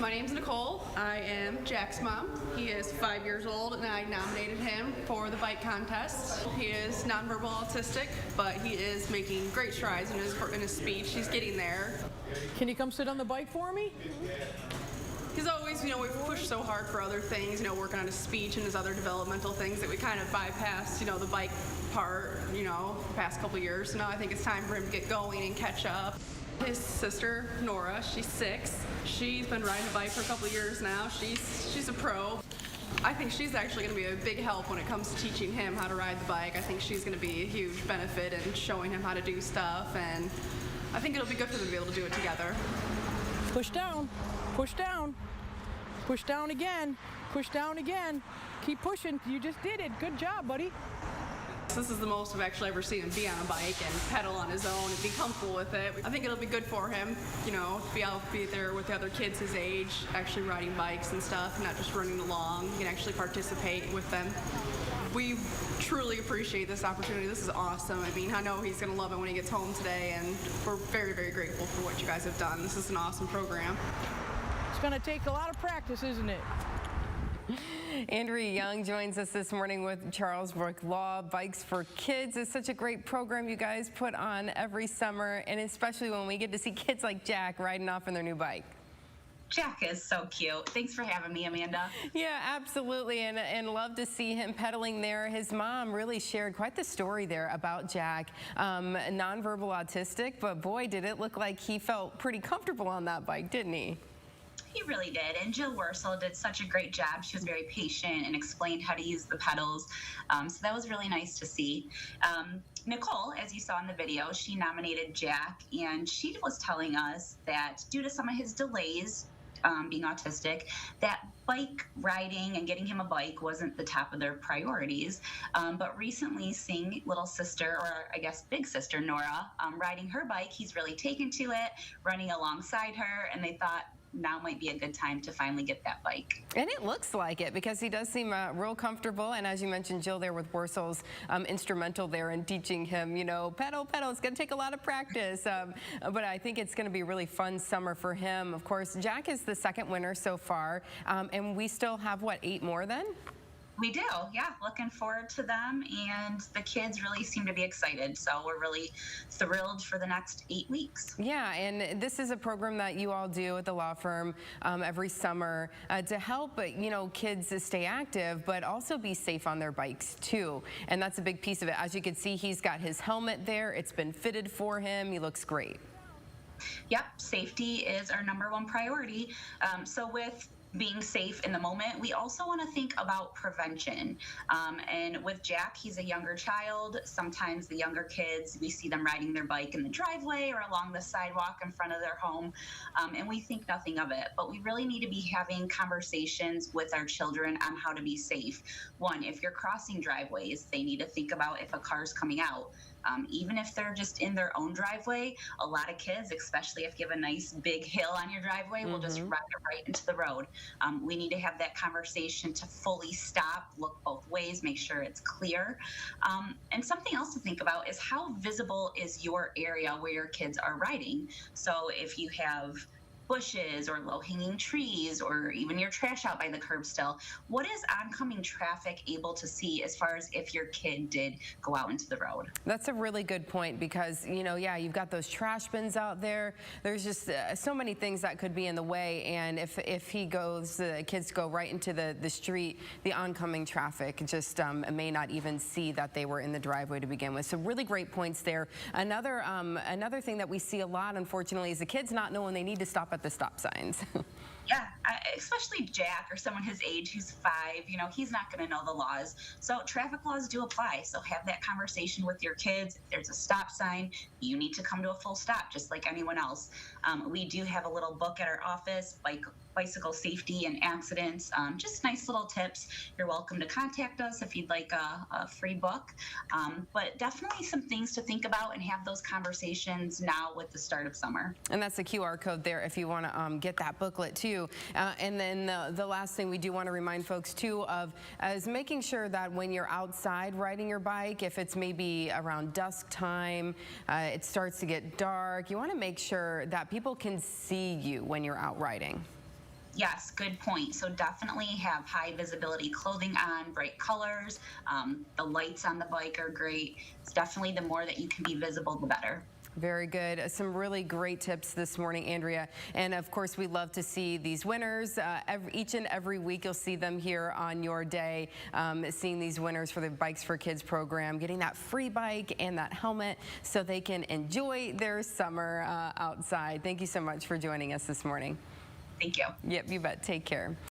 My name's Nicole. I am Jack's mom. He is 5 years old, and I nominated him for the bike contest. He is nonverbal autistic, but he is making great strides in his speech. He's getting there. Can you come sit on the bike for me? He's always, we've pushed so hard for other things, working on his speech and his other developmental things that we kind of bypassed, the bike part, the past couple years. So now I think it's time for him to get going and catch up. His sister, Nora, she's 6. She's been riding a bike for a couple years now. She's a pro. I think she's actually going to be a big help when it comes to teaching him how to ride the bike. I think she's going to be a huge benefit in showing him how to do stuff, and I think it'll be good for them to be able to do it together. Push down, push down, push down again, push down again. Keep pushing. You just did it. Good job, buddy. This is the most I've actually ever seen him be on a bike and pedal on his own and be comfortable with it. I think it'll be good for him, to be able to be there with the other kids his age, actually riding bikes and stuff, not just running along. He can actually participate with them. We truly appreciate this opportunity. This is awesome. I know he's going to love it when he gets home today, and we're very, very grateful for what you guys have done. This is an awesome program. It's going to take a lot of practice, isn't it? Andrea Young joins us this morning with Charles Boyk Law Bikes for Kids. It's such a great program you guys put on every summer, and especially when we get to see kids like Jack riding off on their new bike. Jack is so cute. Thanks for having me, Amanda. Yeah, absolutely, and love to see him pedaling there. His mom really shared quite the story there about Jack, nonverbal autistic, but boy, did it look like he felt pretty comfortable on that bike, didn't he? He really did, and Jill Wursel did such a great job. She was very patient and explained how to use the pedals, so that was really nice to see. Nicole, as you saw in the video, she nominated Jack, and she was telling us that due to some of his delays, being autistic, that bike riding and getting him a bike wasn't the top of their priorities. But recently seeing little sister, or I guess big sister Nora, riding her bike, he's really taken to it, running alongside her, and they thought now might be a good time to finally get that bike. And it looks like it, because he does seem real comfortable, and as you mentioned, Jill there with Wurzel's instrumental there in teaching him, pedal, pedal. It's going to take a lot of practice, but I think it's going to be a really fun summer for him. Of course, Jack is the second winner so far, and we still have, what, 8 more then? We do, yeah. Looking forward to them, and the kids really seem to be excited, so we're really thrilled for the next 8 weeks. Yeah, and this is a program that you all do at the law firm every summer to help, kids stay active, but also be safe on their bikes too, and that's a big piece of it. As you can see, he's got his helmet there. It's been fitted for him. He looks great. Yep, safety is our #1 priority. So with being safe in the moment, we also want to think about prevention. And with Jack, he's a younger child. Sometimes the younger kids, we see them riding their bike in the driveway or along the sidewalk in front of their home, and we think nothing of it. But we really need to be having conversations with our children on how to be safe. One, if you're crossing driveways, they need to think about if a car's coming out. Even if they're just in their own driveway, a lot of kids, especially if you have a nice big hill on your driveway, will just ride it right into the road. We need to have that conversation to fully stop, look both ways, make sure it's clear. And something else to think about is how visible is your area where your kids are riding. So if you have bushes or low-hanging trees, or even your trash out by the curb still, what is oncoming traffic able to see as far as if your kid did go out into the road? That's a really good point, because yeah, you've got those trash bins out there. There's just so many things that could be in the way, and if the kids go right into the street, the oncoming traffic just may not even see that they were in the driveway to begin with. So really great points there. Another thing that we see a lot, unfortunately, is the kids not knowing they need to stop at the stop signs. Yeah, especially Jack, or someone his age who's 5, he's not going to know the laws. So traffic laws do apply. So have that conversation with your kids. If there's a stop sign, you need to come to a full stop, just like anyone else. We do have a little book at our office, bicycle safety and accidents, just nice little tips. You're welcome to contact us if you'd like a free book. But definitely some things to think about and have those conversations now with the start of summer. And that's the QR code there if you want to get that booklet too. And then the last thing we do want to remind folks too of is making sure that when you're outside riding your bike, if it's maybe around dusk time, it starts to get dark, you want to make sure that people can see you when you're out riding. Yes, good point. So definitely have high visibility clothing on, bright colors. The lights on the bike are great. It's definitely the more that you can be visible, the better. Very good. Some really great tips this morning, Andrea. And of course, we love to see these winners. Each and every week, you'll see them here on your day, seeing these winners for the Bikes for Kids program, getting that free bike and that helmet so they can enjoy their summer outside. Thank you so much for joining us this morning. Thank you. Yep, you bet. Take care.